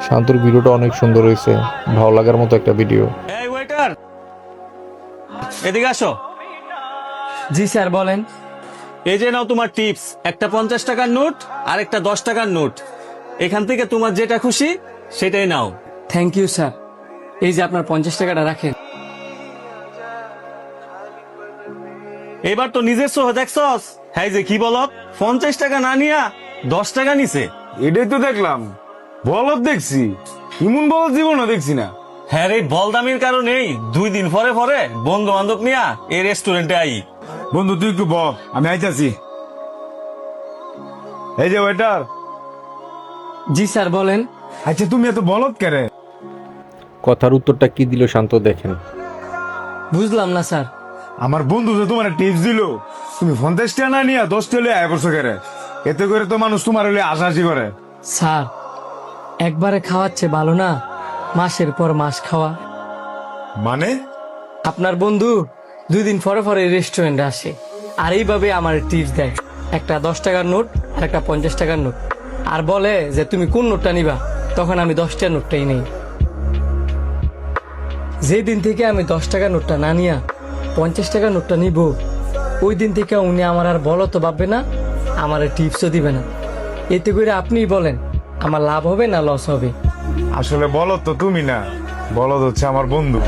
শান্তর ভিডিওটা অনেক সুন্দর হয়েছে, ভালো লাগার মতো একটা ভিডিও। এই ওয়েটার, এদিকে আসো। জি স্যার বলেন। এই যে নাও তোমার টিপস, একটা 50 টাকার নোট আর একটা 10 টাকার নোট। এখান থেকে তোমার যেটা খুশি সেটাই নাও। Thank you sir. এই যে আপনার 50 টাকাটা রাখেন। এবার তো নিজের চোখে দেখছস, হ্যাঁ যে কি বলত 50 টাকা না নিয়া 10 টাকা নিছে। এটাই তো দেখলাম, বলদ দেখছি, ইমন বলদ জীবনও দেখছি না। হ্যাঁ রে, বলদামির কারণেই 2 দিন পরে পরে বন্ধু বান্ধব নিয়া এই রেস্টুরেন্টে আই। বন্ধু তুই একটু বল, আমি আইতাছি। এই যে ওয়েটার, জি স্যার বলেন। আচ্ছা তুমি এত বলদ কেরে? কথার উত্তরটা কি দিল শান্ত দেখেন। বুঝলাম না স্যার। আমার বন্ধু যে তোমার টিপস দিল, তুমি 50 টাকা না নিয়ে 10 টাকা আয় করছো কেরে? এতে করে তো মানুষ তোমার হলে আশাআশি করে। স্যার, একবারে খাওয়াচ্ছে ভালো না মাসের পর মাস খাওয়া। মানে? আপনার বন্ধু 2 দিন পরে পরে রেস্টুরেন্টে আসে আর এইভাবে আমার টিপস দেয়, একটা 10 টাকার নোট আর একটা 50 টাকার নোট, আর বলে যে তুমি কোন নোটটা নিবা। তখন আমি 10 টাকার নোটটাই নেই। যেই দিন থেকে আমি 10 টাকার নোটটা না নিয়া 50 টাকার নোটটা নিব, ওই দিন থেকে উনি আমার আর বলো তো ভাববে না, আমার টিপসও দিবে না। এতে করে আপনিই বলেন আমার লাভ হবে না লস হবে? আসলে বলদ তো তুমি না, বলদ হচ্ছে আমার বন্ধু।